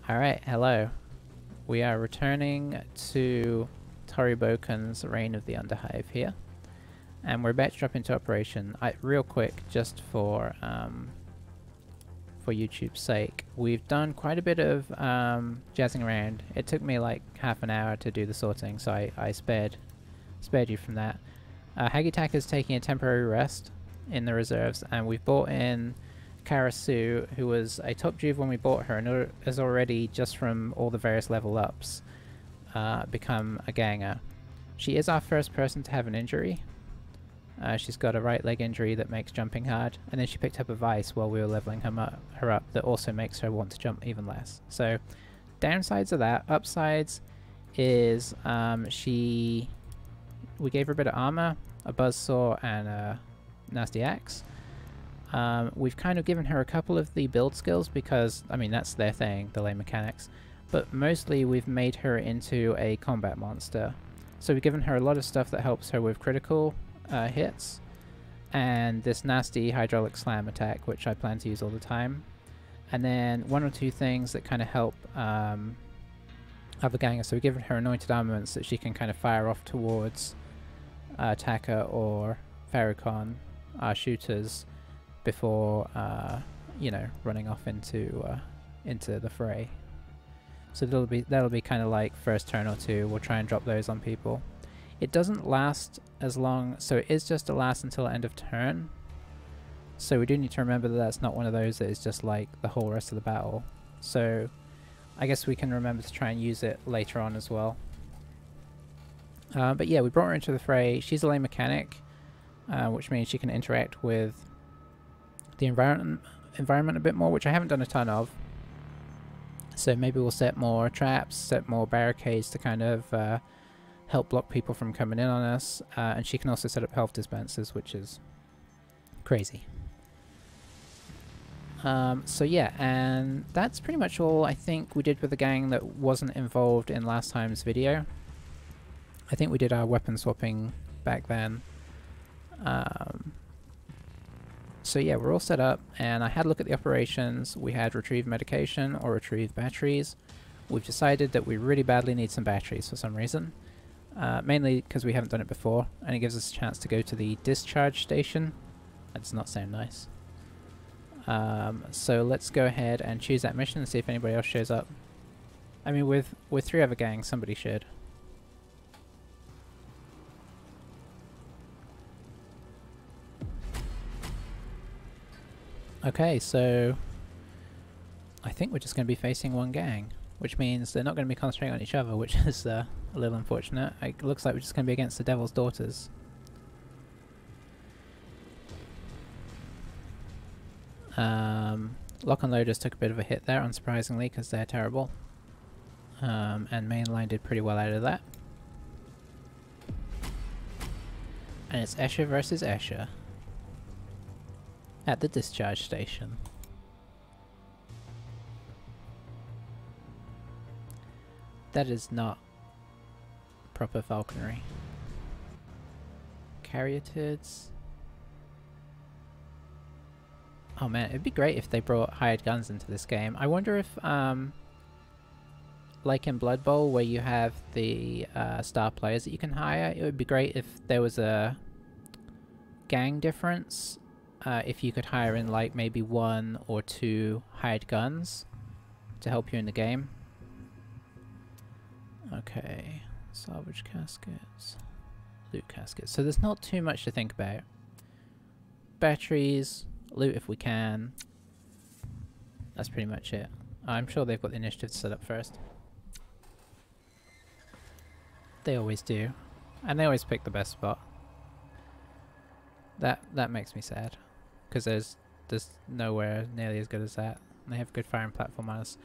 Alright, hello. We are returning to Toribokan's Reign of the Underhive here. And we're about to drop into operation. Real quick, just for YouTube's sake. We've done quite a bit of jazzing around. It took me like half an hour to do the sorting, so I spared you from that. Hagitak is taking a temporary rest in the reserves, and we've brought in Karasu, who was a top juve when we bought her, and has already, just from all the various level ups, become a ganger. She is our first person to have an injury. She's got a right leg injury that makes jumping hard, and then she picked up a vice while we were leveling her up that also makes her want to jump even less. So, downsides of that. Upsides is we gave her a bit of armor, a buzzsaw, and a nasty axe. We've kind of given her a couple of the build skills because, I mean, that's their thing, the lay mechanics. But mostly we've made her into a combat monster. So we've given her a lot of stuff that helps her with critical hits, and this nasty hydraulic slam attack, which I plan to use all the time. And then one or two things that kind of help other gangers. So we've given her anointed armaments that she can kind of fire off towards Taka or Farrakhan, our shooters, before you know, running off into the fray. So that'll be kind of like first turn or two. We'll try and drop those on people. It doesn't last as long, so it is just to last until end of turn. So we do need to remember that that's not one of those that is just like the whole rest of the battle. So I guess we can remember to try and use it later on as well. But yeah, we brought her into the fray. She's a lay mechanic, which means she can interact with the environment a bit more, which I haven't done a ton of. So maybe we'll set more traps, set more barricades to kind of help block people from coming in on us, and she can also set up health dispensers, which is crazy. So yeah, and that's pretty much all I think we did with the gang that wasn't involved in last time's video. I think we did our weapon swapping back then. So yeah, we're all set up, and I had a look at the operations. We had retrieve medication or retrieve batteries. We've decided that we really badly need some batteries for some reason. Mainly because we haven't done it before, and it gives us a chance to go to the discharge station. That does not sound nice. So let's go ahead and choose that mission and see if anybody else shows up. I mean, with 3 other gangs, somebody should. Okay, so I think we're just going to be facing one gang, which means they're not going to be concentrating on each other, which is a little unfortunate. It looks like we're just going to be against the Devil's Daughters. Lock and Loaders took a bit of a hit there, unsurprisingly, because they're terrible. And Mainline did pretty well out of that. And it's Escher versus Escher at the discharge station. That is not proper falconry. Caryatids. Oh man, it'd be great if they brought hired guns into this game. I wonder if, like in Blood Bowl, where you have the star players that you can hire, it would be great if there was a gang difference. If you could hire in like maybe 1 or 2 hired guns to help you in the game. Okay, salvage caskets, loot caskets. So there's not too much to think about. Batteries, loot if we can. That's pretty much it. I'm sure they've got the initiative set up first. They always do. And they always pick the best spot. That makes me sad. Because there's nowhere nearly as good as that. And they have good firing platform on us.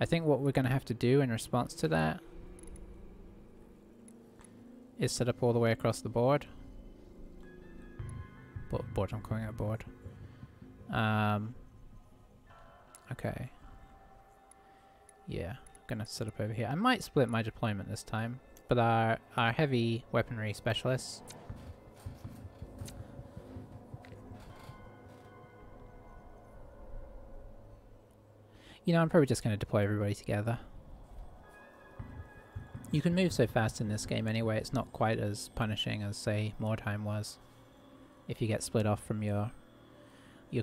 I think what we're going to have to do in response to that is set up all the way across the board. I'm calling it board. Okay. Yeah, I'm gonna set up over here. I might split my deployment this time, but our heavy weaponry specialists. You know, I'm probably just going to deploy everybody together. You can move so fast in this game anyway, it's not quite as punishing as, say, Mordheim was. If you get split off from your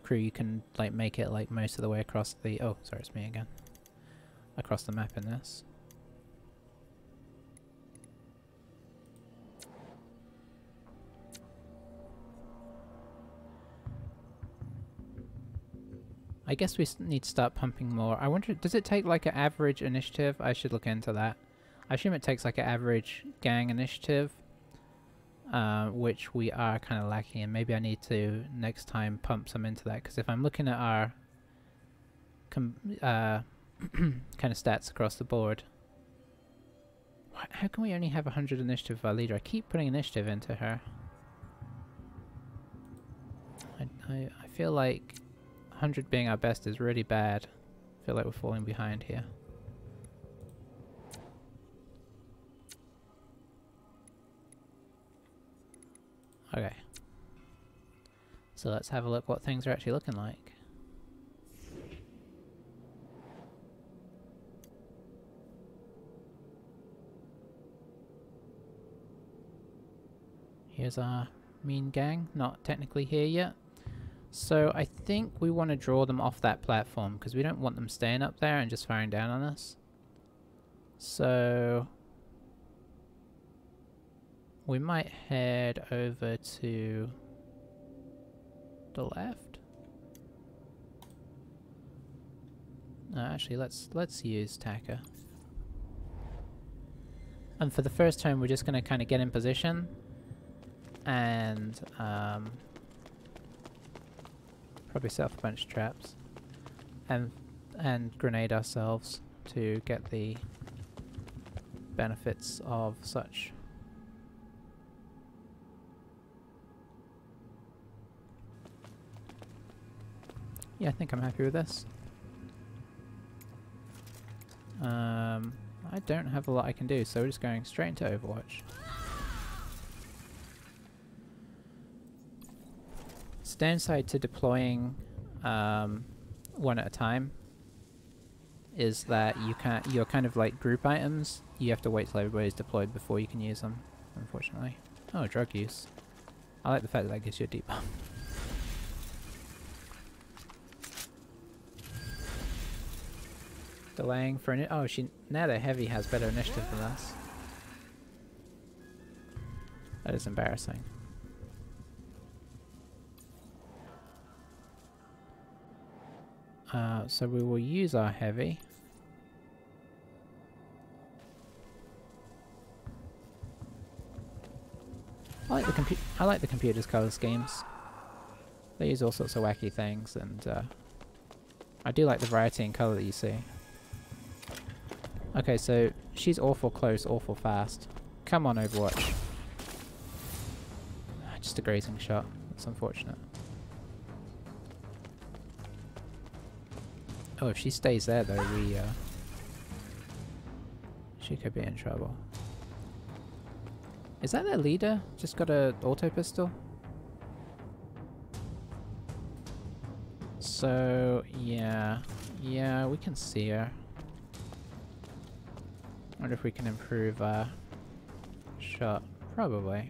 crew, you can like make it like most of the way across the... Oh, sorry, it's me again. Across the map in this. I guess we need to start pumping more. I wonder, does it take like an average initiative? I should look into that. I assume it takes like an average gang initiative, which we are kind of lacking in. Maybe I need to next time pump some into that, because if I'm looking at our kind of stats across the board, how can we only have 100 initiative of our leader? I keep putting initiative into her. I feel like 100 being our best is really bad. I feel like we're falling behind here. Okay. So let's have a look what things are actually looking like. Here's our mean gang, not technically here yet. So I think we want to draw them off that platform because we don't want them staying up there and just firing down on us. So we might head over to the left. No, actually let's use Taka. And for the first time we're just going to kind of get in position and probably set off a bunch of traps and grenade ourselves to get the benefits of such. Yeah, I think I'm happy with this. I don't have a lot I can do, so we're just going straight into Overwatch. Downside to deploying one at a time is that you're kind of like group items. You have to wait till everybody's deployed before you can use them, unfortunately. Oh, drug use. I like the fact that that gives you a deep bump. Delaying for an... Oh, now that Heavy has better initiative than us. That is embarrassing. So we will use our Heavy. I like the computer's color schemes. They use all sorts of wacky things, and I do like the variety in color that you see. Okay, so she's awful close, awful fast. Come on, Overwatch. Just a grazing shot. That's unfortunate. Oh, if she stays there though, she could be in trouble. Is that their leader? Just got a auto pistol? So, yeah, we can see her. Wonder if we can improve our shot. Probably.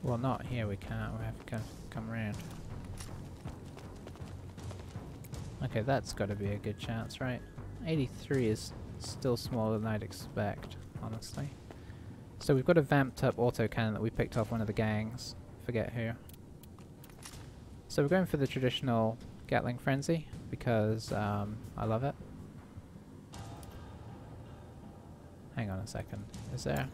Well, not here we can't. We have to come around. Okay, that's got to be a good chance, right? 83 is still smaller than I'd expect, honestly. So we've got a vamped up autocannon that we picked off one of the gangs. Forget who. So we're going for the traditional Gatling Frenzy because I love it. Hang on a second. Is there...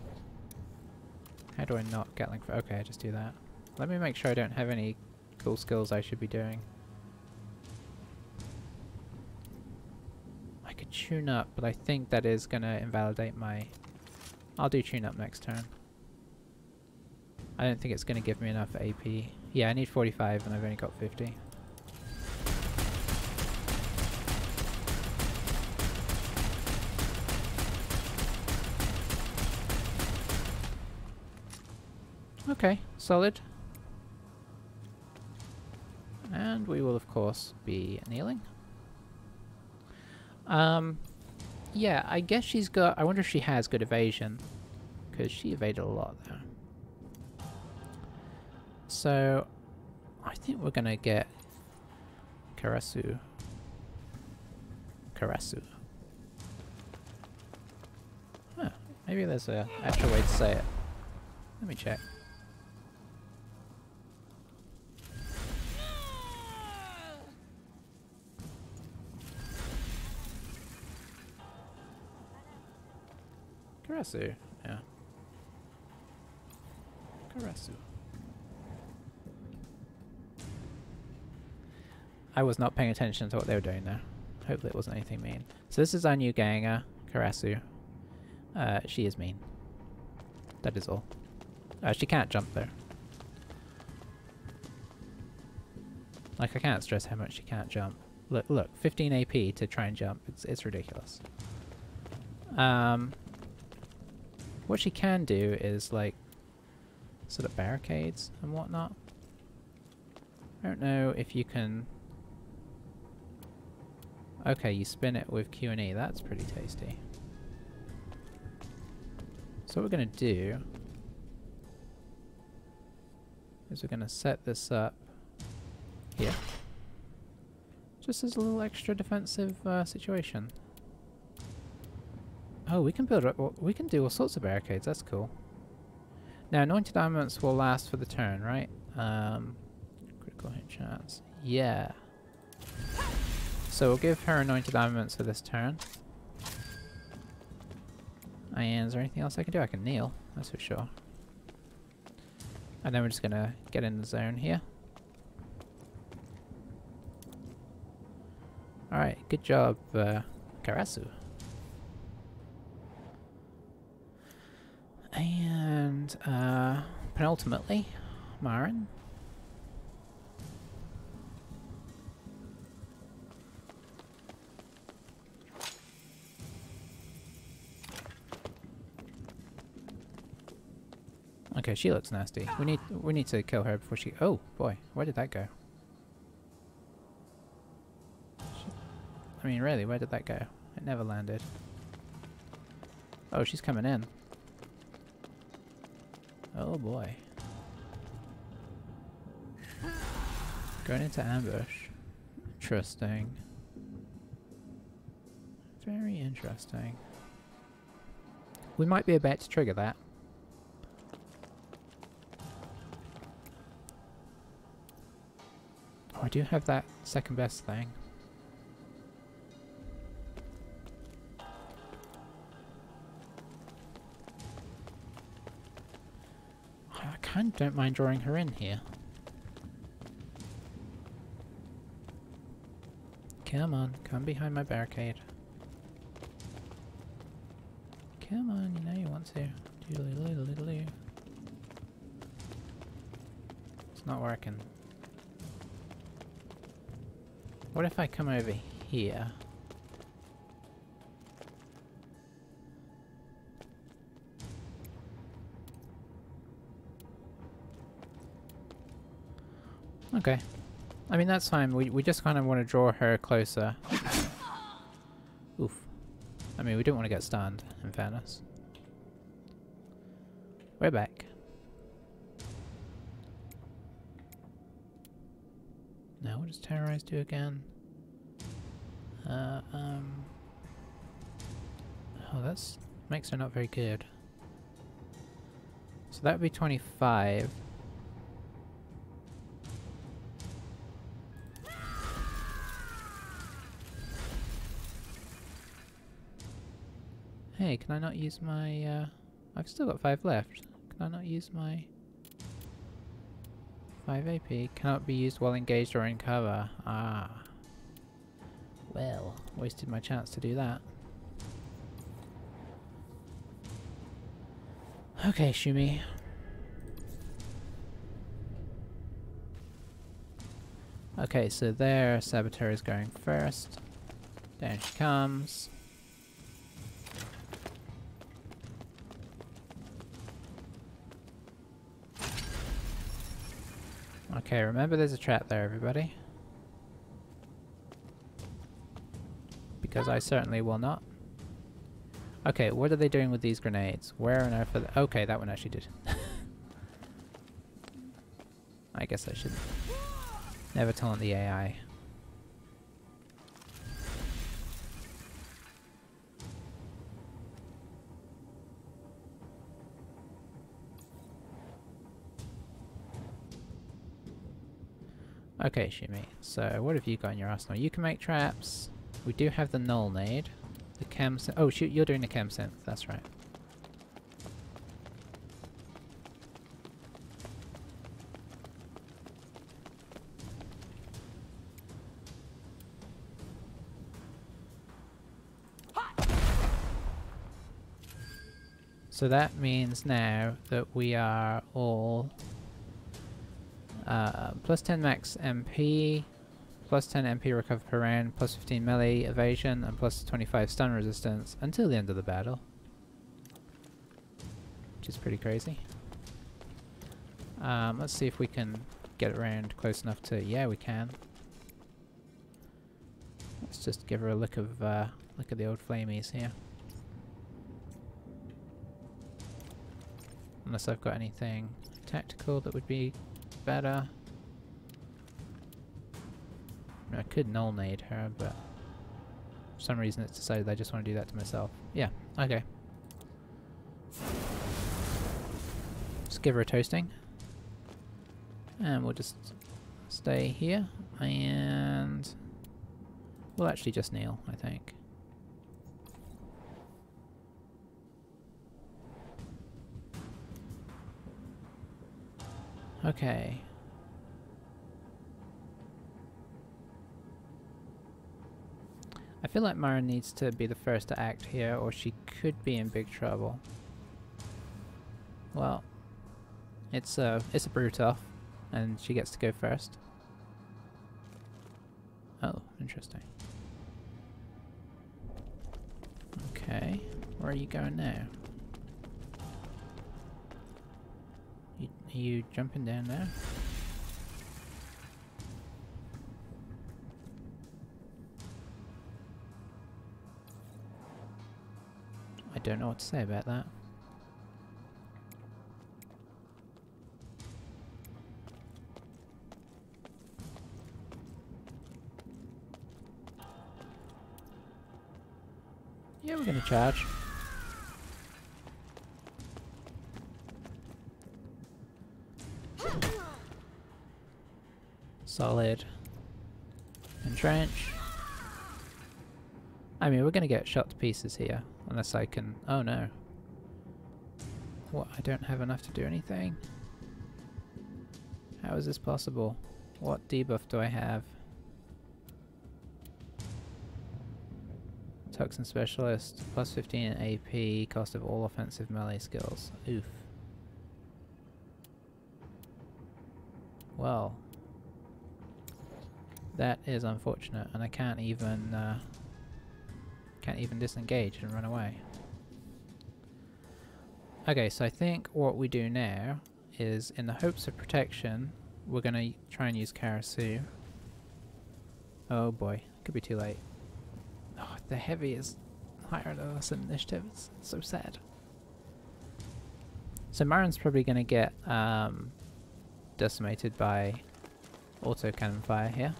How do I not Gatling? Okay, I just do that. Let me make sure I don't have any cool skills I should be doing. I could tune up, but I think that is gonna invalidate my... I'll do tune up next turn. I don't think it's gonna give me enough AP. Yeah, I need 45 and I've only got 50. Okay, solid. And we will, of course, be kneeling. Yeah, I guess she's got... I wonder if she has good evasion. Because she evaded a lot there. So, I think we're going to get Karasu. Karasu. Huh, maybe there's a actual way to say it. Let me check. Karasu, yeah. Karasu. I was not paying attention to what they were doing there. Hopefully it wasn't anything mean. So this is our new ganger, Karasu. She is mean. That is all. She can't jump though. Like, I can't stress how much she can't jump. Look, 15 AP to try and jump. It's ridiculous. What she can do is, like, sort of barricades and whatnot. I don't know if you can... Okay, you spin it with Q and E. That's pretty tasty. So what we're going to do is we're going to set this up here. Just as a little extra defensive situation. Oh, we can build up... we can do all sorts of barricades. That's cool. Now, anointed armaments will last for the turn, right? Critical hit chance. Yeah. So we'll give her anointed armaments for this turn. And is there anything else I can do? I can kneel, that's for sure. And then we're just gonna get in the zone here. Alright, good job, Karasu. And, penultimately, Marin. Okay, she looks nasty. We need to kill her before she... Oh, boy. Where did that go? I mean, really, where did that go? It never landed. Oh, she's coming in. Oh, boy. Going into ambush. Interesting. Very interesting. We might be about to trigger that. Oh, I do have that second best thing. I kind of don't mind drawing her in here. Come on, come behind my barricade. Come on, you know you want to. Doodly-doodly-doodly. It's not working. What if I come over here? Okay. I mean, that's fine. We just kind of want to draw her closer. Oof. I mean, we don't want to get stunned, in fairness. We're back. Now, what does Terrorize do again? Oh, that's... makes her not very good. So that would be 25. Hey, can I not use my, I've still got 5 left. Can I not use my 5 AP? Cannot be used while engaged or in cover. Ah. Well, wasted my chance to do that. Okay, Shumi. Okay, so there, Saboteur is going first. Down she comes. Okay, remember there's a trap there, everybody. because I certainly will not. Okay, what are they doing with these grenades? Where on earth are they? Okay, that one actually did. I guess I should never taunt the AI. Okay, Shumi. So, what have you got in your arsenal? You can make traps. We do have the null nade. The chem synth. Oh, shoot, you're doing the chem synth. That's right. So that means now that we are all plus 10 max MP, plus 10 MP recover per round, plus 15 melee evasion, and plus 25 stun resistance until the end of the battle. Which is pretty crazy. Let's see if we can get around close enough to... Yeah, we can. Let's just give her a look at the old flamies here. Unless I've got anything tactical that would be better. I could null nade her, but for some reason it's decided I just want to do that to myself. Yeah, okay. Just give her a toasting. And we'll just stay here, and we'll actually just kneel, I think. Okay. I feel like Mara needs to be the first to act here, or she could be in big trouble. Well, it's a brew tough, and she gets to go first. Oh, interesting. Okay, where are you going now? Are you jumping down there? I don't know what to say about that. Yeah, we're gonna charge. Solid. Entrench. I mean, we're gonna get shot to pieces here. Unless I can... Oh no. What? I don't have enough to do anything? How is this possible? What debuff do I have? Toxin Specialist, plus 15 AP, cost of all offensive melee skills. Oof. Well. That is unfortunate, and I can't even disengage and run away. Okay, so I think what we do now is, in the hopes of protection, we're gonna try and use Karasu. Oh boy, could be too late. Oh, the heavy is higher than us in initiative. It's so sad. So Marin's probably gonna get decimated by auto cannon fire here.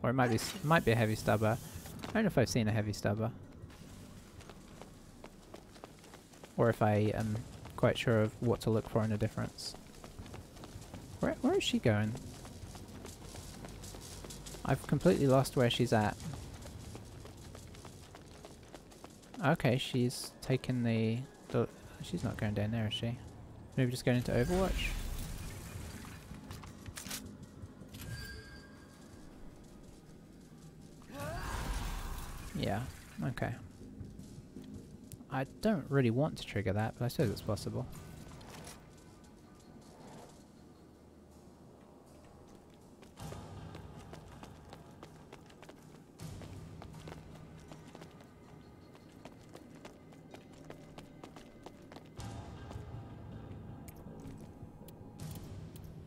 Or it might be a heavy stubber. I don't know if I've seen a heavy stubber. Or if I am quite sure of what to look for in a difference. Where is she going? I've completely lost where she's at. Okay, she's taken the... She's not going down there, is she? Maybe just going into Overwatch? Yeah, okay. I don't really want to trigger that, but I suppose it's possible.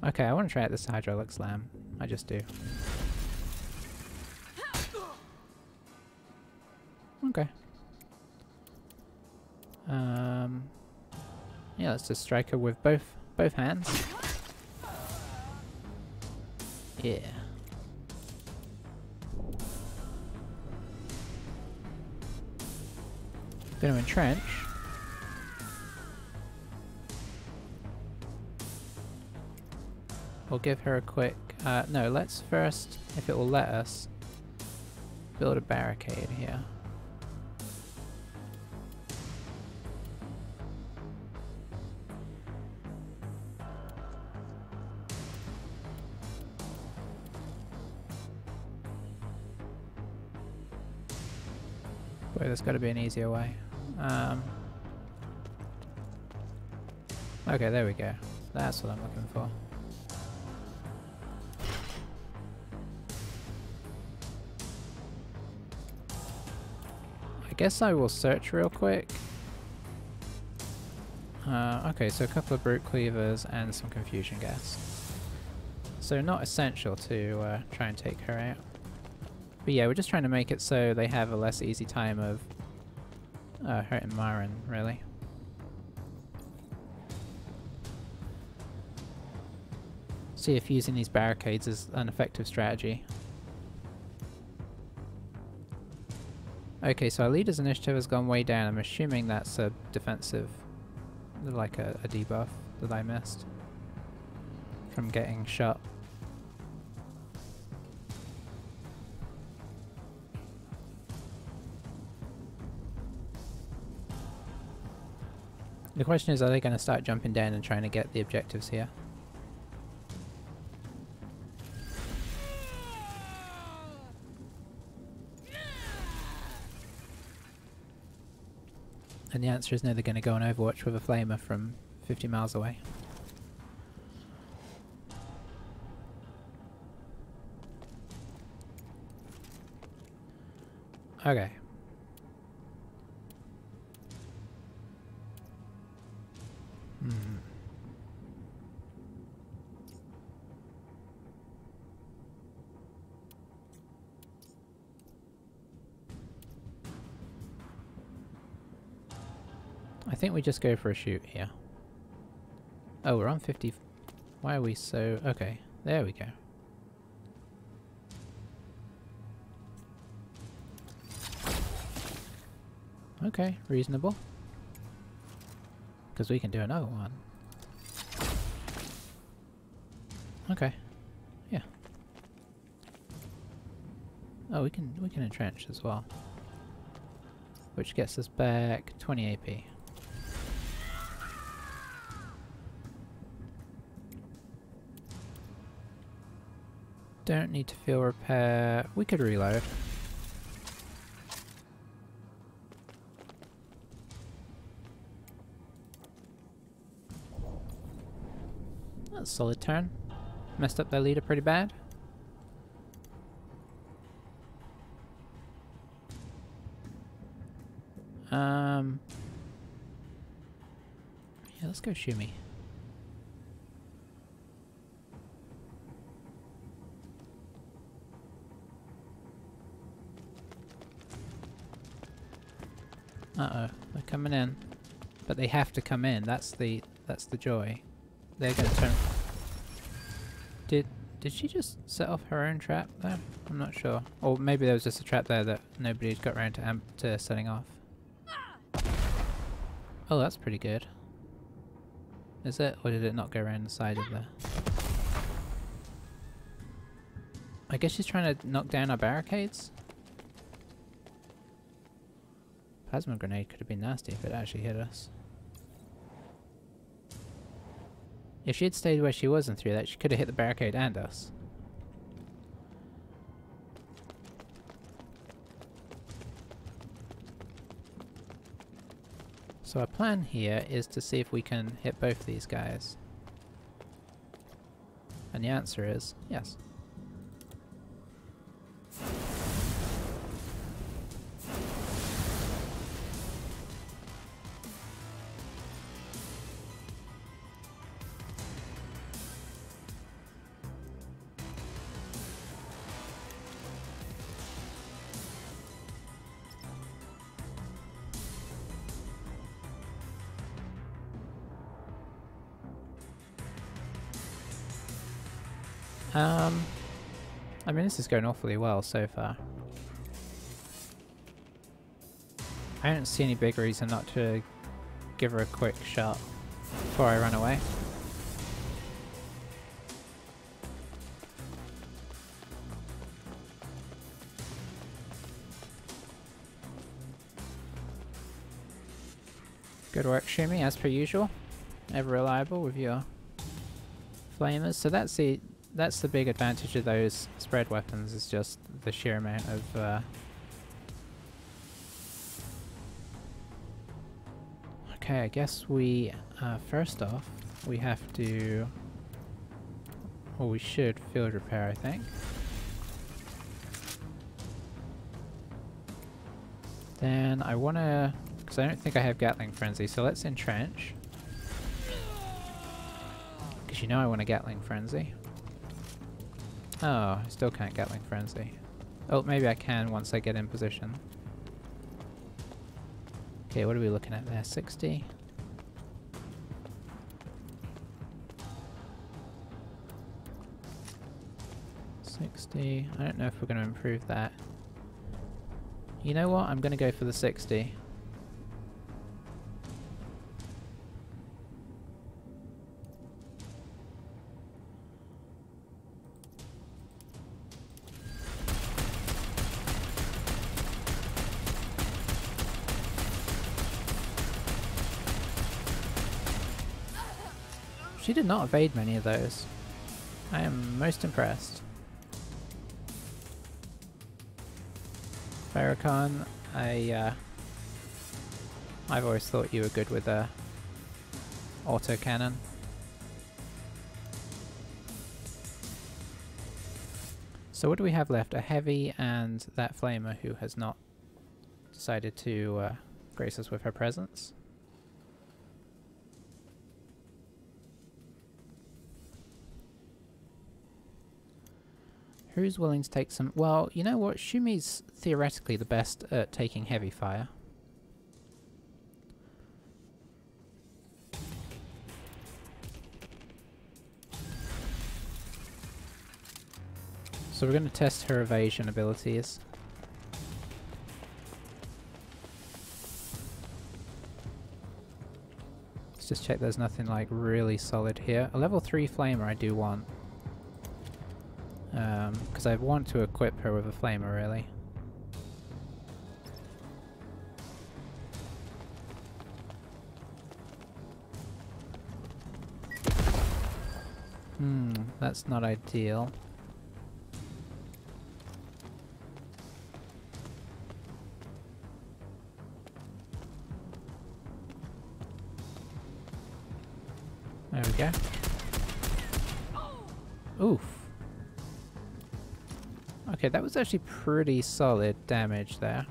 Okay, I want to try out this hydraulic slam. I just do. Okay. Yeah, let's just strike her with both hands. Yeah. Gonna entrench. We'll give her a quick... no, let's first, if it will let us, build a barricade here. Boy, there's got to be an easier way. Okay, there we go. That's what I'm looking for. I guess I will search real quick. Okay, so a couple of brute cleavers and some confusion gas. So not essential to try and take her out. But yeah, we're just trying to make it so they have a less easy time of hurting Marin, really. See if using these barricades is an effective strategy. Okay, so our leader's initiative has gone way down. I'm assuming that's a defensive, like a debuff that I missed from getting shot. The question is, are they going to start jumping down and trying to get the objectives here? And the answer is no, they're going to go on Overwatch with a flamer from 50 miles away. Okay. I think we just go for a shoot here. Oh, we're on 50. Why are we so... Okay, there we go. Okay, reasonable. Because we can do another one. Okay, yeah. Oh, we can entrench as well. Which gets us back 20 AP. Don't need to field repair. We could reload. That's a solid turn. Messed up their leader pretty bad. Yeah, let's go Shumi. Uh-oh, they're coming in. But they have to come in, that's the joy. They're gonna turn... Did she just set off her own trap there? I'm not sure. Or maybe there was just a trap there that nobody got around to setting off. Oh, that's pretty good. Is it? Or did it not go around the side of the... I guess she's trying to knock down our barricades? Plasma grenade could have been nasty if it actually hit us. If she had stayed where she was and threw that, she could have hit the barricade and us. So our plan here is to see if we can hit both these guys. And the answer is yes. I mean, this is going awfully well so far. I don't see any big reason not to give her a quick shot before I run away. Good work, Shumi, as per usual. Ever reliable with your flamers. So that's the big advantage of those spread weapons, is just the sheer amount of okay, I guess we first off we have to, or we should, field repair, I think. Then I wanna, because I don't think I have Gatling Frenzy, so let's entrench. Because you know I want a Gatling Frenzy. Oh, I still can't Gatling Frenzy. Oh, maybe I can once I get in position. Okay, what are we looking at there? 60? I don't know if we're going to improve that. You know what? I'm going to go for the 60. She did not evade many of those. I am most impressed. Farrakhan, I've always thought you were good with autocannon. So what do we have left? A heavy and that flamer who has not decided to grace us with her presence. Who's willing to take some... Well, you know what? Shumi's theoretically the best at taking heavy fire. So we're going to test her evasion abilities. Let's just check there's nothing like really solid here. A level 3 flamer I do want. Because I want to equip her with a flamer, really. That's not ideal. There we go. Oof. Okay, that was actually pretty solid damage there.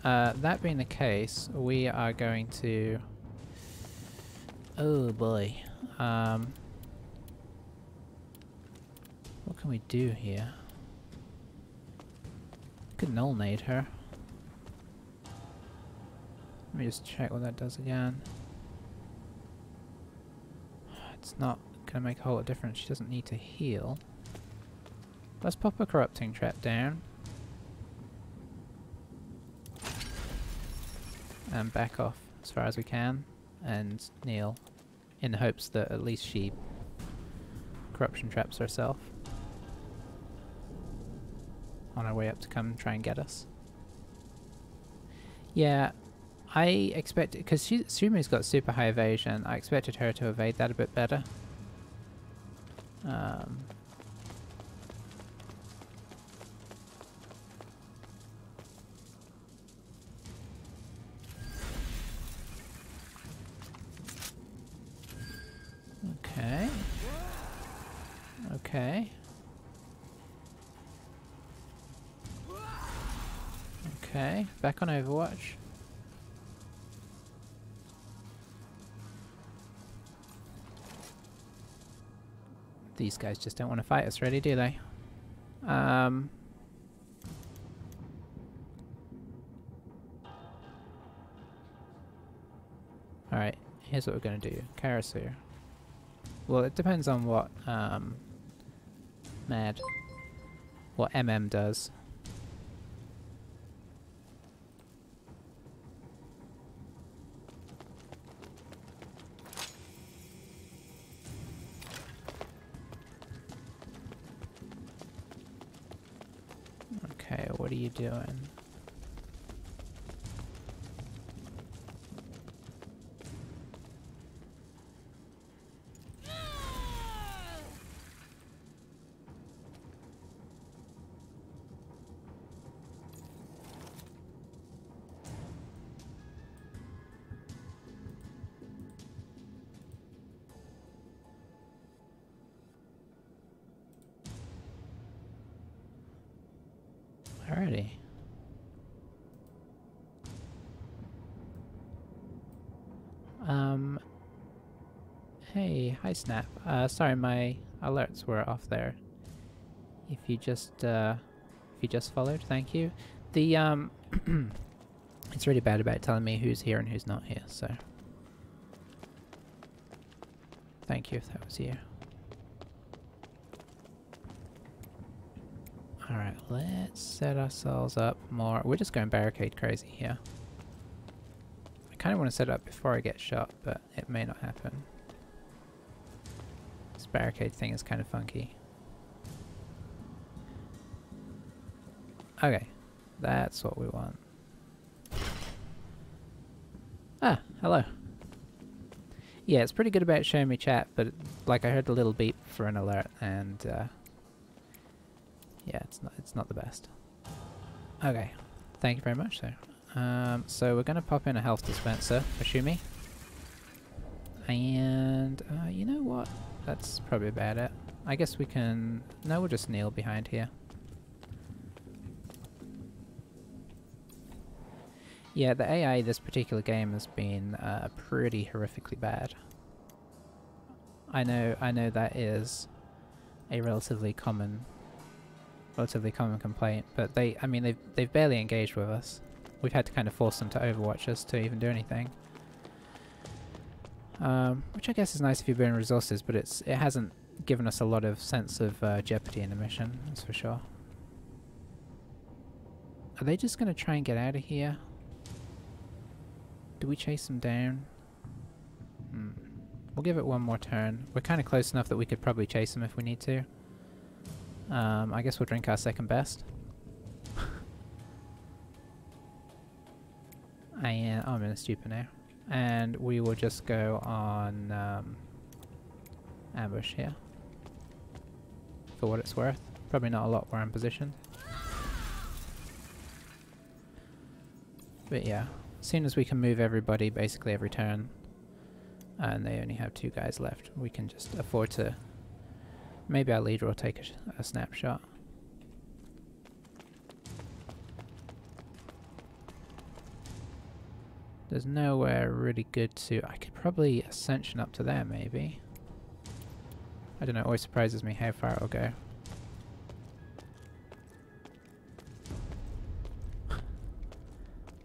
That being the case, we are going to... Oh boy. What can we do here? Could null nade her. Let me just check what that does again. It's not gonna make a whole lot of difference. She doesn't need to heal. Let's pop a corrupting trap down. And back off as far as we can. And kneel. In the hopes that at least she corruption traps herself. On her way up to come try and get us. Yeah, I expected, because Sumi's got super high evasion, I expected her to evade that a bit better. Okay. Okay. Okay, back on Overwatch. These guys just don't want to fight us, really, do they? Alright, here's what we're going to do. Karasu. Well, it depends on what what MM does. Okay, what are you doing? Alrighty. Hey, hi Snap. Sorry, my alerts were off there. If you just followed, thank you. The it's really bad about telling me who's here and who's not here, so thank you if that was you. Alright, let's set ourselves up more. We're just going barricade crazy here. I kind of want to set it up before I get shot, but it may not happen. This barricade thing is kind of funky. Okay, that's what we want. Ah, hello. Yeah, it's pretty good about showing me chat, but like I heard a little beep for an alert, and yeah, it's not the best. Okay, thank you very much, sir. So we're gonna pop in a health dispenser for Shumi, and you know what? That's probably about it. I guess we can. No, we'll just kneel behind here. Yeah, the AI this particular game has been pretty horrifically bad. I know that is a relatively common complaint, but they've barely engaged with us. We've had to kind of force them to overwatch us to even do anything. Which I guess is nice if you're burning resources, but it hasn't given us a lot of sense of jeopardy in the mission, that's for sure. Are they just going to try and get out of here? Do we chase them down? We'll give it one more turn. We're kind of close enough that we could probably chase them if we need to. I guess we'll drink our second best. And I'm in a stupor now. And we will just go on ambush here. For what it's worth. Probably not a lot where I'm positioned. But yeah, as soon as we can move everybody basically every turn, and they only have 2 guys left, we can just afford to... Maybe our leader will take a snapshot. There's nowhere really good to... I could probably ascension up to there, maybe. I don't know, it always surprises me how far it'll go.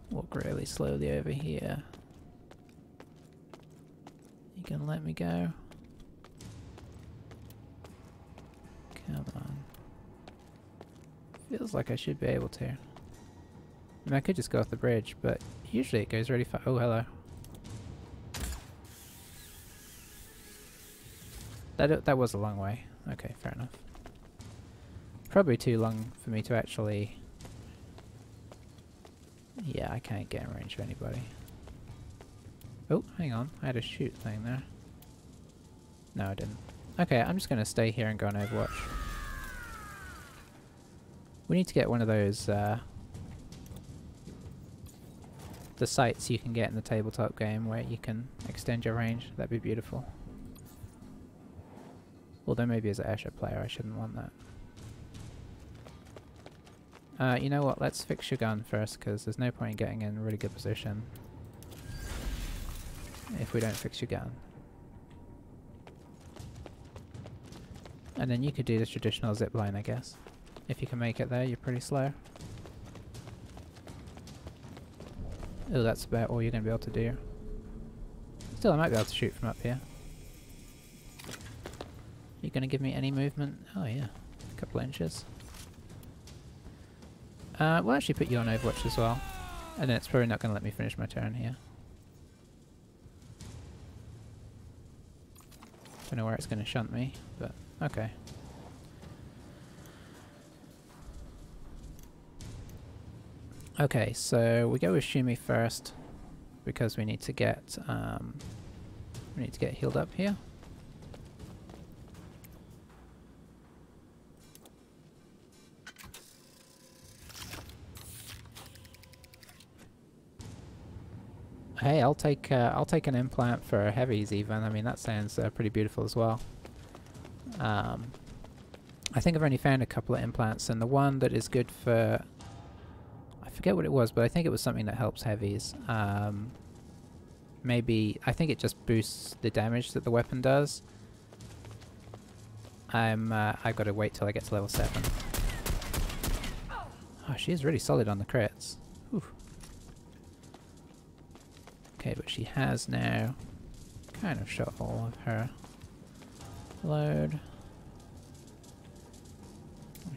Walk really slowly over here. You can let me go? Come on. Feels like I should be able to. I mean, I could just go off the bridge, but usually it goes really far. Oh, hello. That was a long way. Okay, fair enough. Probably too long for me to actually... Yeah, I can't get in range of anybody. Oh, hang on. I had a shoot thing there. No, I didn't. Okay, I'm just going to stay here and go on Overwatch. We need to get one of those, the sights you can get in the tabletop game where you can extend your range. That'd be beautiful. Although maybe as an Escher player I shouldn't want that. You know what, let's fix your gun first, because there's no point in getting in a really good position if we don't fix your gun. And then you could do the traditional zipline, I guess. If you can make it there, you're pretty slow. Oh, that's about all you're going to be able to do. Still, I might be able to shoot from up here. You gonna give me any movement? Oh yeah, a couple of inches. We'll actually put you on Overwatch as well. And then it's probably not gonna let me finish my turn here. Don't know where it's gonna shunt me, but okay. Okay, so we go with Shumi first because we need to get healed up here. Hey, I'll take an implant for heavies even. I mean that sounds pretty beautiful as well. I think I've only found a couple of implants, and the one that is good for, I forget what it was, but I think it was something that helps heavies. Maybe, I think it just boosts the damage that the weapon does. I've got to wait till I get to level 7. Oh, she is really solid on the crits. Whew. Okay, but she has now kind of shot all of her load.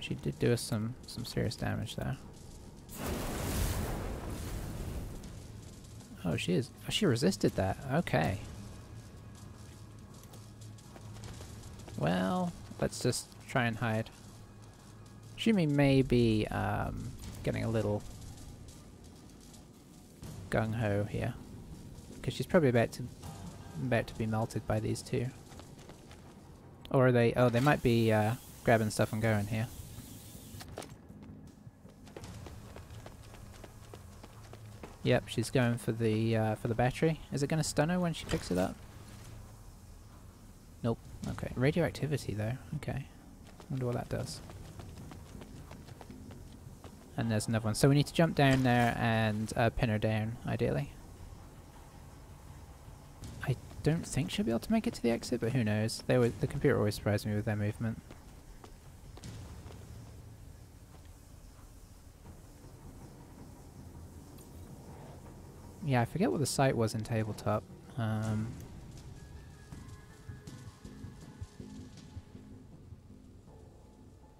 She did do us some serious damage there. Oh, she is. Oh, she resisted that. Okay. Well, let's just try and hide. Shumi may be getting a little gung-ho here, because she's probably about to be melted by these two. Or are they? Oh, they might be grabbing stuff and going here. Yep, she's going for the battery. Is it going to stun her when she picks it up? Nope. Okay. Radioactivity though. Okay. Wonder what that does. And there's another one. So we need to jump down there and pin her down, ideally. I don't think she'll be able to make it to the exit, but who knows? The computer always surprises me with their movement. Yeah, I forget what the site was in tabletop.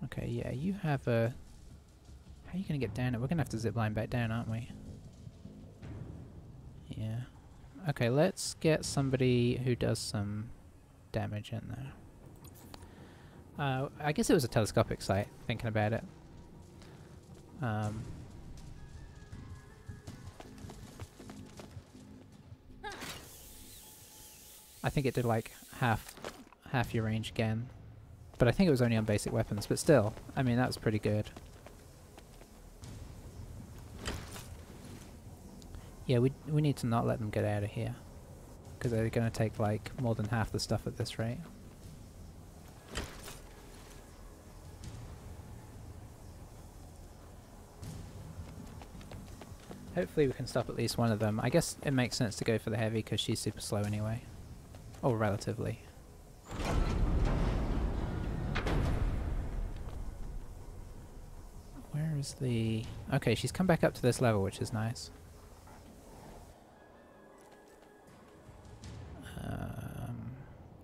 Okay, yeah, you have a... How are you going to get down it? We're going to have to zipline back down, aren't we? Yeah. Okay, let's get somebody who does some damage in there. I guess it was a telescopic site, thinking about it. I think it did like half your range again. But I think it was only on basic weapons, but still, I mean, that was pretty good. Yeah, we need to not let them get out of here, because they're going to take like more than half the stuff at this rate. Hopefully we can stop at least one of them. I guess it makes sense to go for the heavy because she's super slow anyway. Or relatively. Where is the... Okay, she's come back up to this level, which is nice.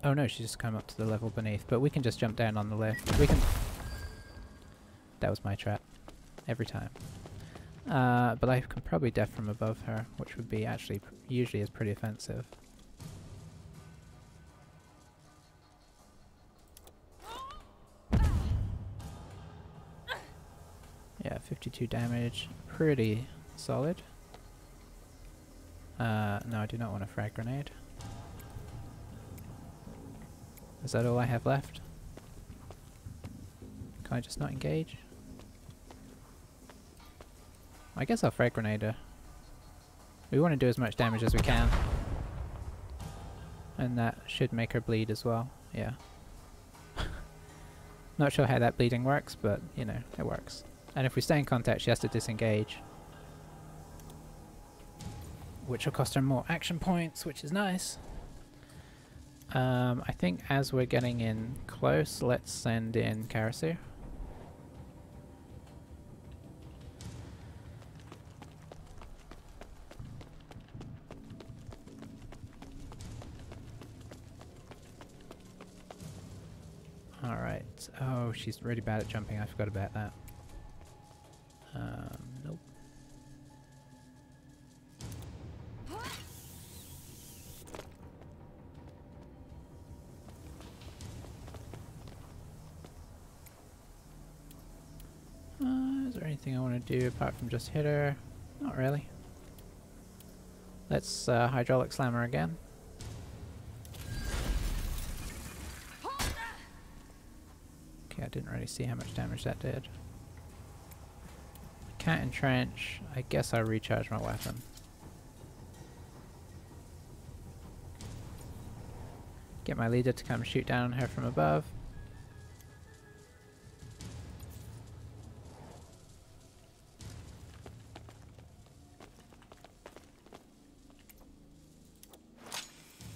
Oh no, she's just come up to the level beneath, but we can just jump down on the lift. We can... That was my trap. Every time. But I can probably def from above her, which would be actually usually is pretty offensive. Yeah, 52 damage. Pretty solid. No, I do not want a frag grenade. Is that all I have left? Can I just not engage? I guess I'll frag grenade her. We want to do as much damage as we can. And that should make her bleed as well. Yeah. Not sure how that bleeding works, but, you know, it works. And if we stay in contact, she has to disengage. Which will cost her more action points, which is nice. I think as we're getting in close, let's send in Karasu. Alright. Oh, she's really bad at jumping. I forgot about that. Nope. Is there anything I want to do apart from just hit her? Not really. Let's hydraulic slam her again. Okay, I didn't really see how much damage that did. Can't entrench. I guess I'll recharge my weapon. Get my leader to come shoot down on her from above.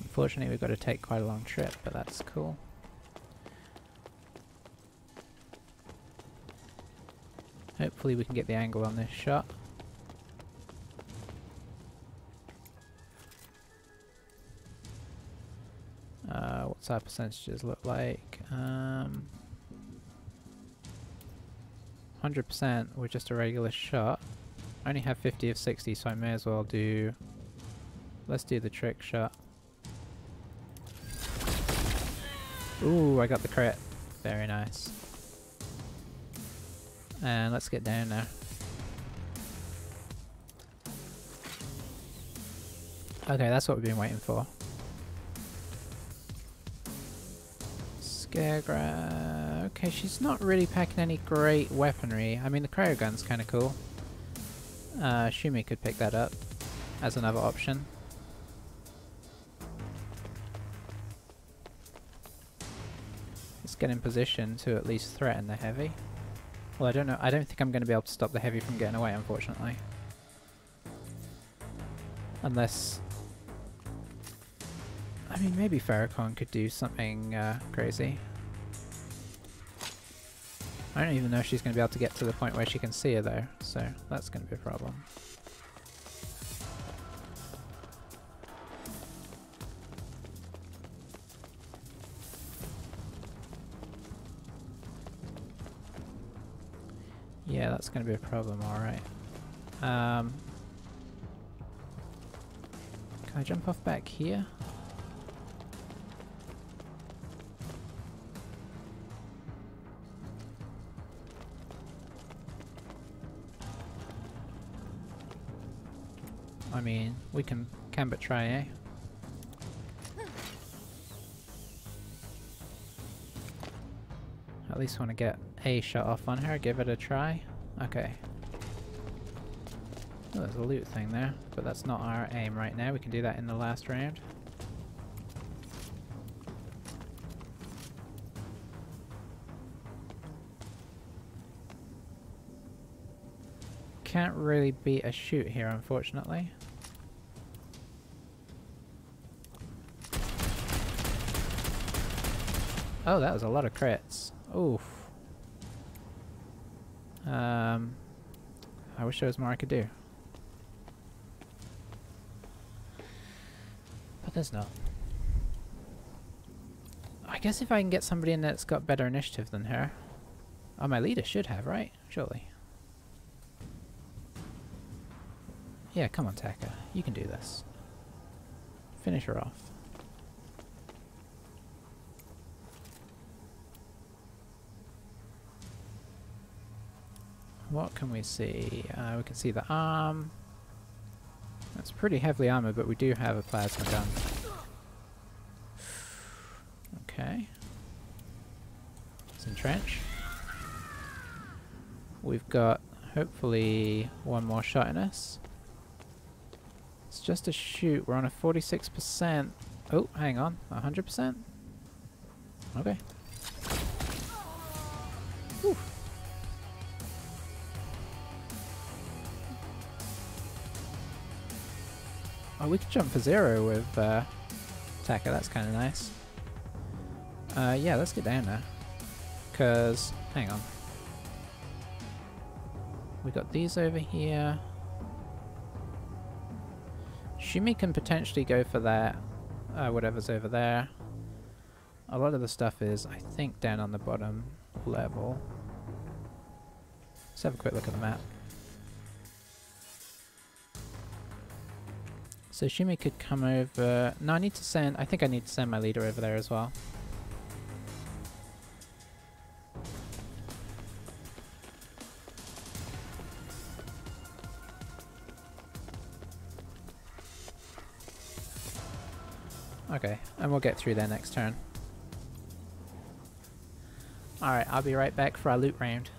Unfortunately, we've got to take quite a long trip, but that's cool. Hopefully we can get the angle on this shot. What's our percentages look like? 100% with just a regular shot. I only have 50 of 60, so I may as well do... Let's do the trick shot. Ooh, I got the crit. Very nice. And let's get down now. Okay, that's what we've been waiting for. Scaregrab. Okay, she's not really packing any great weaponry. I mean, the cryo gun's kind of cool. Shumi could pick that up as another option. Let's get in position to at least threaten the heavy. Well, I don't know. I don't think I'm going to be able to stop the heavy from getting away, unfortunately. Unless... I mean, maybe Farrakhan could do something crazy. I don't even know if she's going to be able to get to the point where she can see her, though. So, that's going to be a problem. Yeah, that's going to be a problem, alright. Can I jump off back here? I mean, we can but try, eh? At least want to get a shot off on her, give it a try. Okay. Oh, there's a loot thing there, but that's not our aim right now. We can do that in the last round. Can't really beat a shoot here, unfortunately. Oh, that was a lot of crits. Oof. I wish there was more I could do. But there's not. I guess if I can get somebody in that's got better initiative than her. Oh, my leader should have, right? Surely. Yeah, come on, Taka. You can do this. Finish her off. What can we see? We can see the arm. That's pretty heavily armored, but we do have a plasma gun. Okay. Let's entrench. We've got, hopefully, one more shot in us. It's just a shoot. We're on a 46%. Oh, hang on. 100%? Okay. Whew. Oh, we could jump for 0 with Taka. That's kind of nice. Yeah, let's get down there. Because, hang on. We got these over here. Shumi can potentially go for that, whatever's over there. A lot of the stuff is, I think, down on the bottom level. Let's have a quick look at the map. So Shumi could come over... No, I need to send... I think I need to send my leader over there as well. Okay, and we'll get through there next turn. Alright, I'll be right back for our loot round.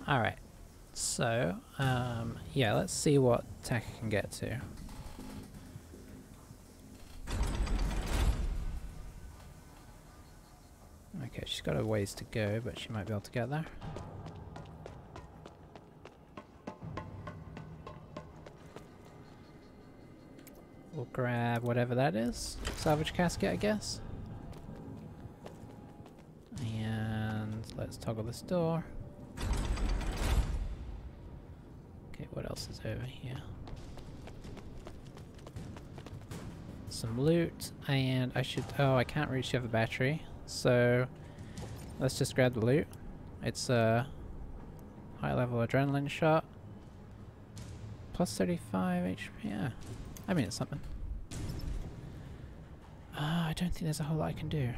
Alright, so, yeah, let's see what tech I can get to. Okay, she's got a ways to go, but she might be able to get there. We'll grab whatever that is. Salvage casket, I guess. And let's toggle this door. Okay, what else is over here? Some loot, and I should... Oh, I can't reach the other battery, so let's just grab the loot. It's a high level adrenaline shot. Plus 35 HP, yeah. I mean, it's something. I don't think there's a whole lot I can do.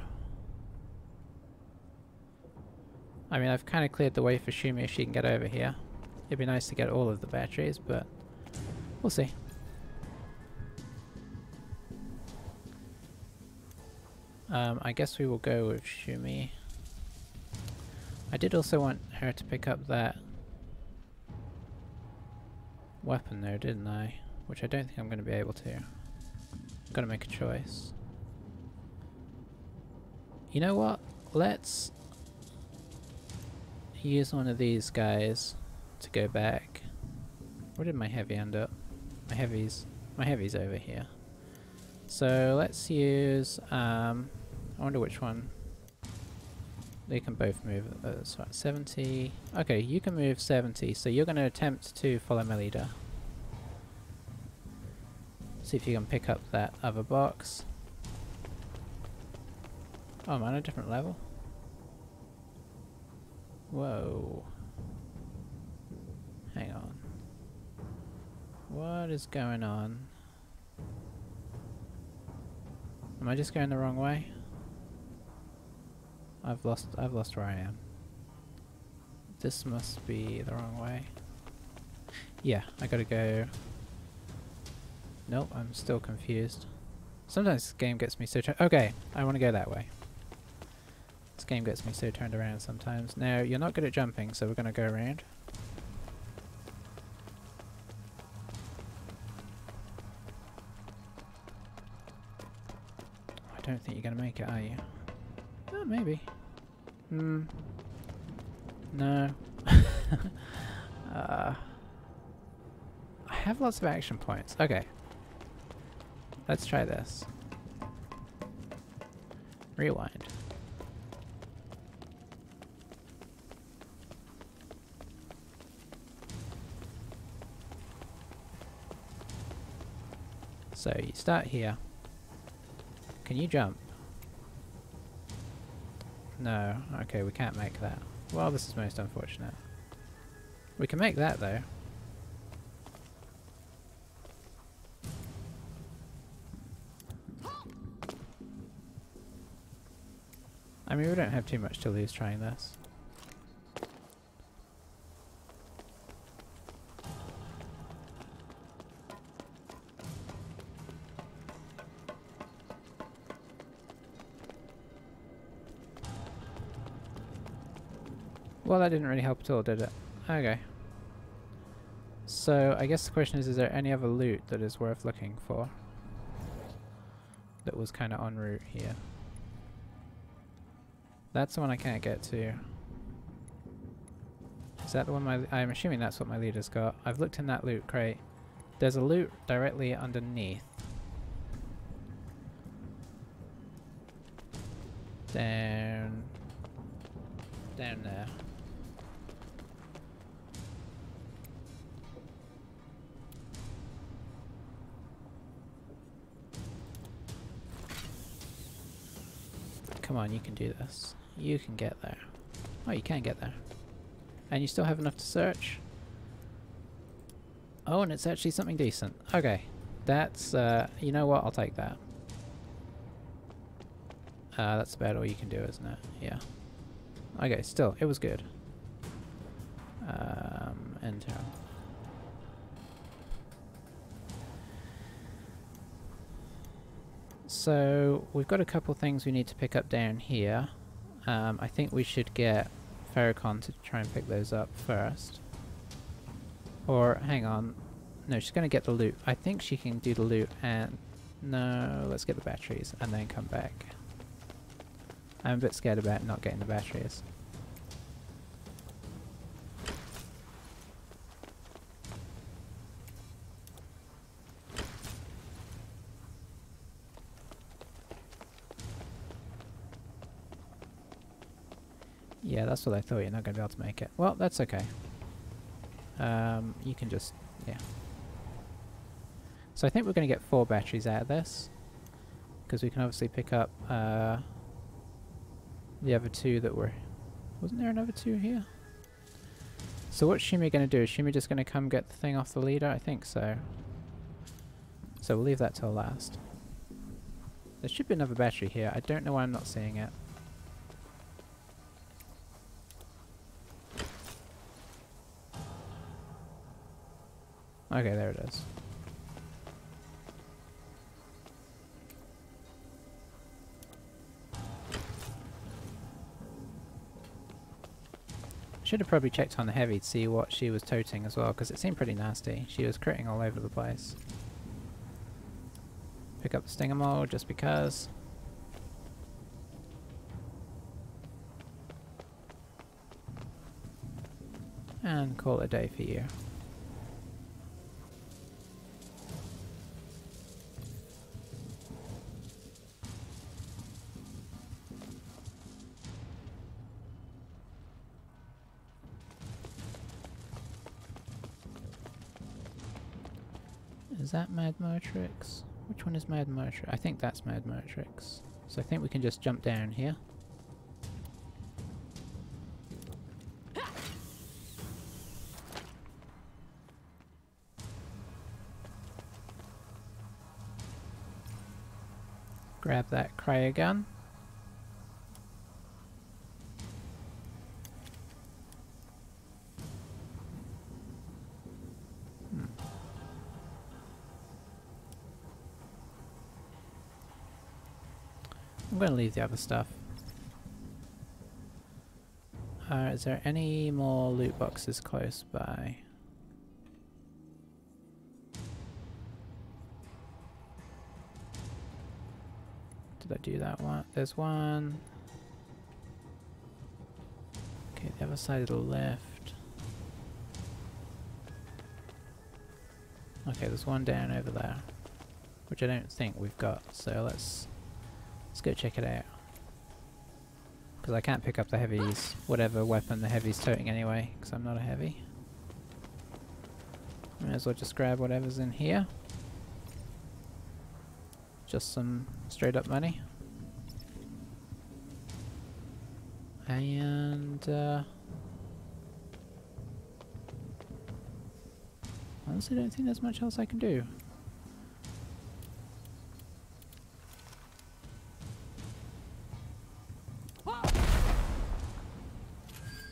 I mean, I've kind of cleared the way for Shumi if she can get over here. It'd be nice to get all of the batteries, but we'll see. I guess we will go with Shumi. I did also want her to pick up that weapon there, didn't I? Which I don't think I'm going to be able to. I've got to make a choice. You know what? Let's use one of these guys to go back. Where did my heavy end up? My heavy's over here. So let's use I wonder which one. They can both move. Sorry, 70. Okay, you can move 70, so you're going to attempt to follow my leader. See if you can pick up that other box. Oh, I'm on a different level. Whoa. Hang on. What is going on? Am I just going the wrong way? I've lost where I am. This must be the wrong way. Yeah, I gotta go. Nope, I'm still confused. Sometimes this game gets me so okay, I want to go that way. This game gets me so turned around sometimes. Now, you're not good at jumping, so we're gonna go around. I don't think you're gonna make it, are you? Oh, maybe. No. I have lots of action points. Okay. Let's try this. Rewind. So you start here. Can you jump? No. Okay, we can't make that. Well, this is most unfortunate. We can make that though. I mean, we don't have too much to lose trying this. Well, that didn't really help at all, did it? Okay. So, I guess the question is there any other loot that is worth looking for? That was kind of en route here. That's the one I can't get to. Is that the one I'm assuming that's what my leader's got. I've looked in that loot crate. There's a loot directly underneath. Down there. Come on, you can do this. You can get there. Oh, you can get there. And you still have enough to search? Oh, and it's actually something decent. Okay. That's, you know what? I'll take that. That's about all you can do, isn't it? Yeah. Okay, still, it was good. Enter. So, we've got a couple things we need to pick up down here. I think we should get Ferrocon to try and pick those up first. Or, hang on. No, she's going to get the loot. I think she can do the loot and... No, let's get the batteries and then come back. I'm a bit scared about not getting the batteries. Yeah, that's what I thought. You're not going to be able to make it. Well, that's okay. You can just... yeah. So I think we're going to get 4 batteries out of this. Because we can obviously pick up the other 2 that were... Wasn't there another 2 here? So what's Shimi going to do? Is Shimi just going to come get the thing off the leader? I think so. So we'll leave that till last. There should be another battery here. I don't know why I'm not seeing it. Okay, there it is. Should have probably checked on the heavy to see what she was toting as well, because it seemed pretty nasty. She was critting all over the place. Pick up the Stinger Mole just because. And call it a day for you. Is that Mad Motrix? Which one is Mad Motrix? I think that's Mad Motrix. So I think we can just jump down here. Grab that cryogun. I'm going to leave the other stuff. Is there any more loot boxes close by? Did I do that one? There's one. Okay, the other side of the left. Okay, there's one down over there. which I don't think we've got. So let's go check it out. Because I can't pick up the heavies, whatever weapon the heavy's toting anyway, because I'm not a heavy. Might as well just grab whatever's in here. Just some straight up money. And honestly, I don't think there's much else I can do.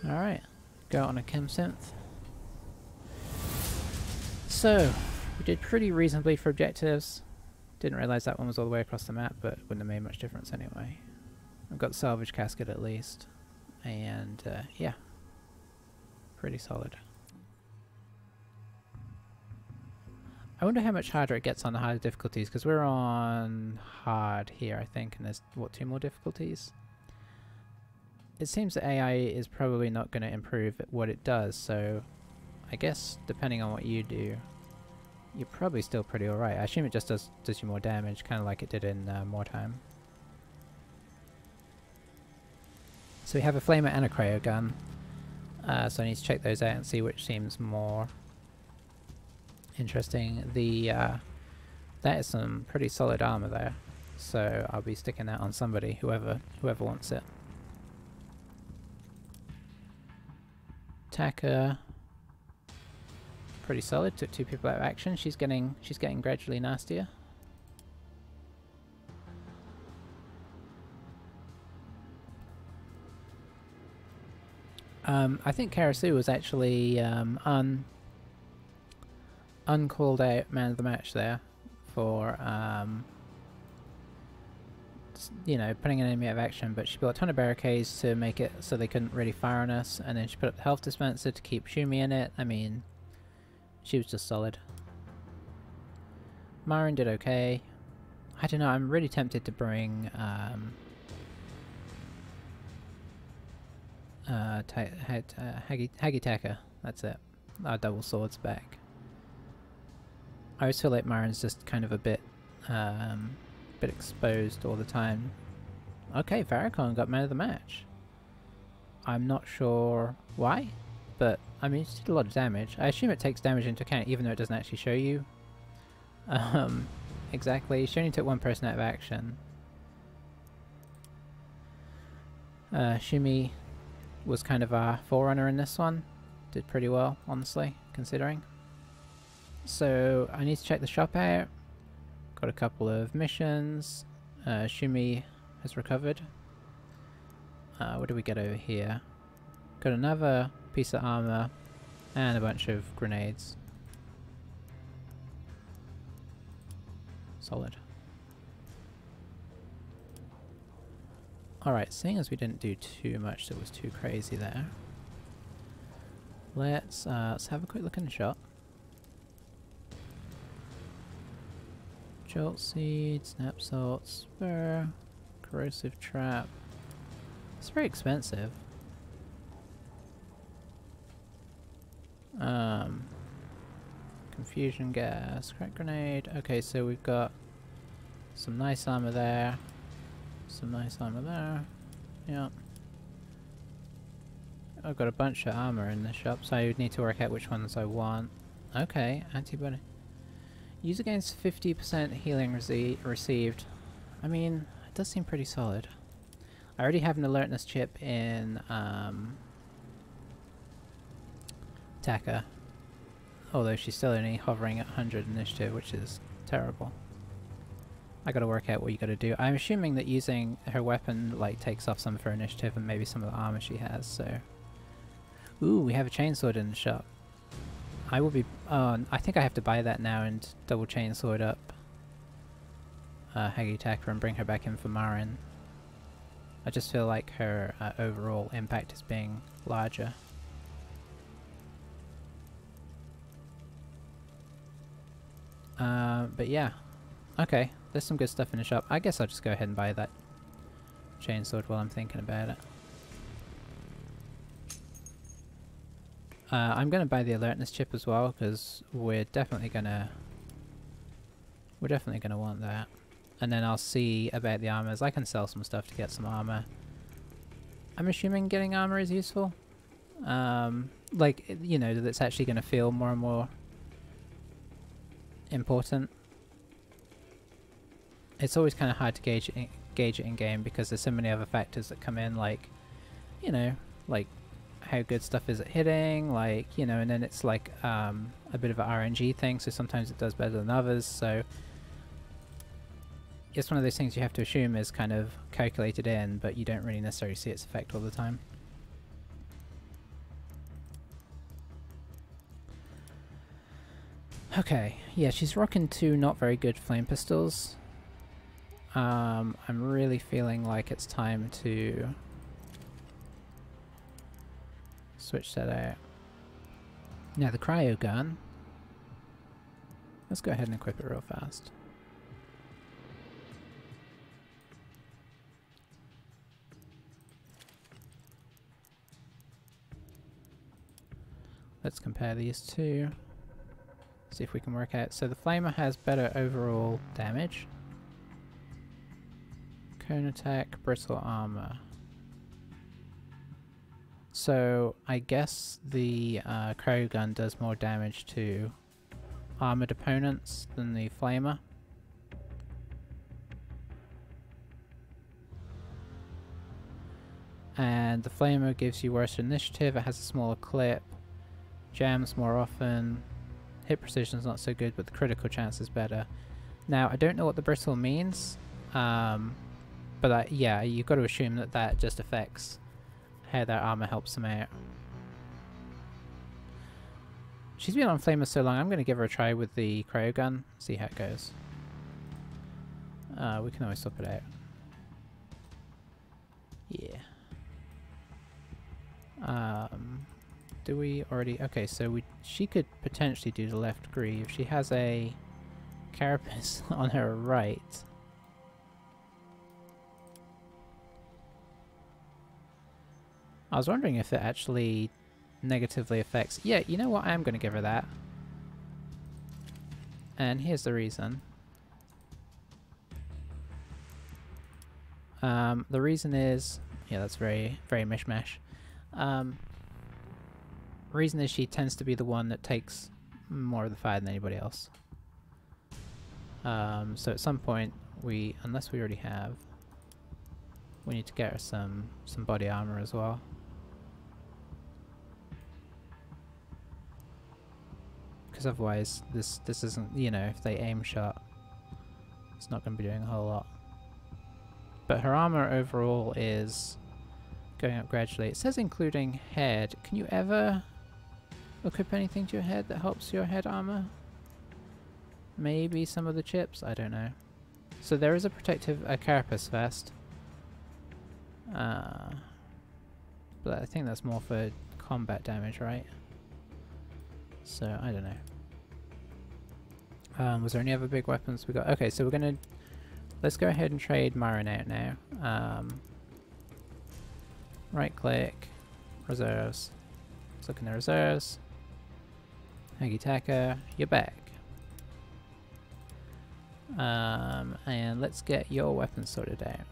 Alright, go on a chem synth. So, we did pretty reasonably for objectives. Didn't realise that one was all the way across the map, but wouldn't have made much difference anyway. I've got the salvage casket at least. And yeah, pretty solid. I wonder how much harder it gets on the harder difficulties, because we're on hard here, I think, and there's, what, 2 more difficulties? It seems that AI is probably not going to improve at what it does, so I guess depending on what you do, you're probably still pretty alright. I assume it just does you more damage, kind of like it did in Wartime. So we have a flamer and a cryo gun, so I need to check those out and see which seems more interesting. That is some pretty solid armor there, so I'll be sticking that on somebody, whoever wants it. Attacker, pretty solid. Took 2 people out of action. She's getting gradually nastier. I think Karasu was actually uncalled out man of the match there for you know, putting an enemy out of action, but she built a ton of barricades to make it so they couldn't really fire on us, and then she put up the health dispenser to keep Shumi in it. I mean, she was just solid. Marin did okay. I don't know, I'm really tempted to bring Hagitaka, that's it. Our double swords back. I always feel like Marin's just kind of a bit exposed all the time. Okay, Farrakhan got man of the match. I'm not sure why, but I mean, she did a lot of damage. I assume it takes damage into account even though it doesn't actually show you exactly. She only took 1 person out of action. Shumi was kind of our forerunner in this one. Did pretty well, honestly, considering. So I need to check the shop out. Got a couple of missions. Shumi has recovered. What do we get over here? Got another piece of armor and a bunch of grenades. Solid. Alright, seeing as we didn't do too much that was too crazy there, let's have a quick look in the shop. Jolt seed, snap salt, spur, corrosive trap. It's very expensive. Confusion gas, crack grenade. Okay, so we've got some nice armor there. Some nice armor there. Yeah. I've got a bunch of armor in the shop, so I would need to work out which ones I want. Okay, antibody. Use against 50% healing received. I mean, it does seem pretty solid. I already have an alertness chip in Taka, although she's still only hovering at 100 initiative, which is terrible. I gotta work out what you gotta do. I'm assuming that using her weapon like takes off some of her initiative and maybe some of the armor she has, so... Ooh, we have a chainsword in the shop. I will be... I think I have to buy that now and double chainsword up Hagitaka and bring her back in for Marin. I just feel like her overall impact is being larger. But yeah. Okay, there's some good stuff in the shop. I guess I'll just go ahead and buy that chainsword while I'm thinking about it. I'm going to buy the alertness chip as well, because we're definitely going to We're definitely going to want that. And then I'll see about the armors. I can sell some stuff to get some armor. I'm assuming getting armor is useful. Like, you know, that it's actually going to feel more and more important. It's always kind of hard to gauge it in game because there's so many other factors that come in, like, you know, like how good stuff is at hitting, like, you know, and then it's like a bit of an RNG thing, so sometimes it does better than others, so it's one of those things you have to assume is kind of calculated in, but you don't really necessarily see its effect all the time. Okay, yeah, she's rocking 2 not very good flame pistols. I'm really feeling like it's time to switch that out. Now the cryo gun. Let's go ahead and equip it real fast. Let's compare these two. See if we can work out. So the flamer has better overall damage. Cone attack, brittle armor. So I guess the cryo gun does more damage to armored opponents than the flamer. And the flamer gives you worse initiative, it has a smaller clip, jams more often, hit precision is not so good, but the critical chance is better. Now I don't know what the brittle means, but yeah, you've got to assume that that just affects how their armor helps them out. She's been on flamer so long, I'm going to give her a try with the cryo gun, see how it goes. We can always swap it out. Yeah. Do we already... Okay, so she could potentially do the left greave. She has a carapace on her right. I was wondering if it actually negatively affects... Yeah, you know what? I am going to give her that. And here's the reason. The reason is... Yeah, that's very, very mishmash. Reason is she tends to be the one that takes more of the fire than anybody else. So at some point, unless we already have, we need to get her some body armor as well. Because otherwise, this isn't, you know, if they aim shot, it's not going to be doing a whole lot. But her armor overall is going up gradually. It says including head. Can you ever equip anything to your head that helps your head armor? Maybe some of the chips? I don't know. So there is a carapace vest. But I think that's more for combat damage, right? So, I don't know. Was there any other big weapons we got? Okay, so we're gonna... Let's go ahead and trade Myron out now. Right click, reserves. Let's look in the reserves. Hagi-Taka, you're back. And let's get your weapons sorted out.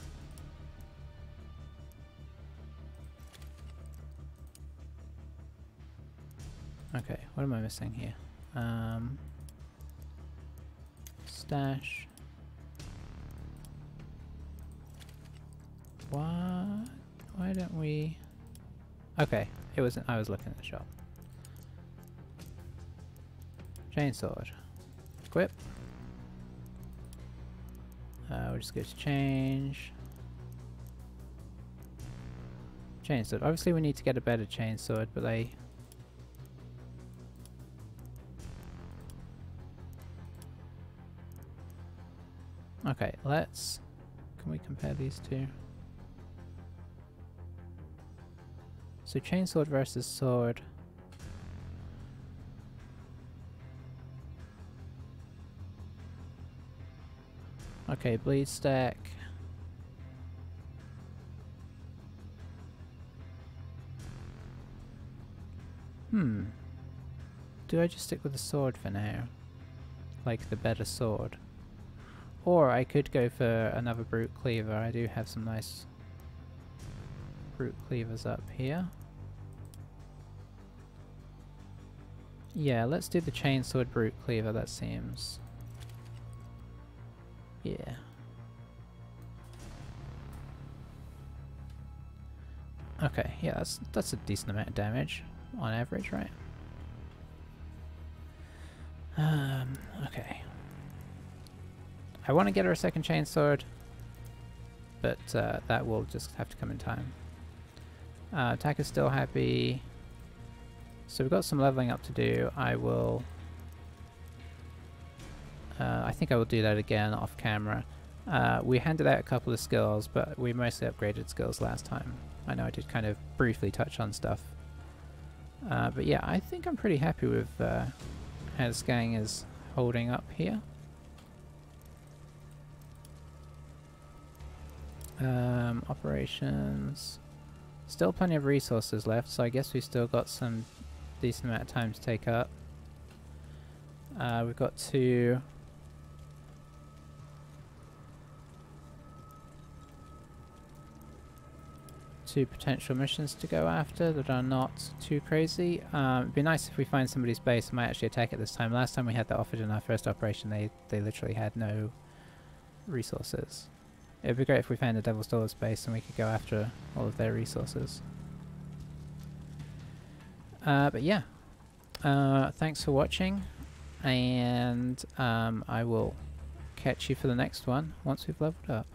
Okay, what am I missing here? Stash. What? Why don't we... Okay, it wasn't. I was looking at the shop. Chainsword. Equip. We'll just go to change. Chainsword. Obviously we need to get a better chainsword, but they... Okay, let's... Can we compare these two? So chainsword versus sword. Okay, bleed stack. Do I just stick with the sword for now? Like the better sword? Or I could go for another brute cleaver. I do have some nice brute cleavers up here. Yeah, let's do the chainsword brute cleaver. That seems... yeah. Okay, yeah, that's a decent amount of damage on average, right? Okay. I want to get her a second chainsword, but that will just have to come in time. Attacker's still happy. So we've got some leveling up to do. I will... I think I will do that again off camera. We handed out a couple of skills, but we mostly upgraded skills last time. I know I did kind of briefly touch on stuff. But yeah, I think I'm pretty happy with how this gang is holding up here. Operations. Still plenty of resources left, so I guess we've still got some decent amount of time to take up. We've got two potential missions to go after that are not too crazy. It'd be nice if we find somebody's base and might actually attack it this time. Last time we had that offered in our first operation, they literally had no resources. It'd be great if we found a Devil's Daughter's base and we could go after all of their resources. But yeah, thanks for watching, and I will catch you for the next one once we've leveled up.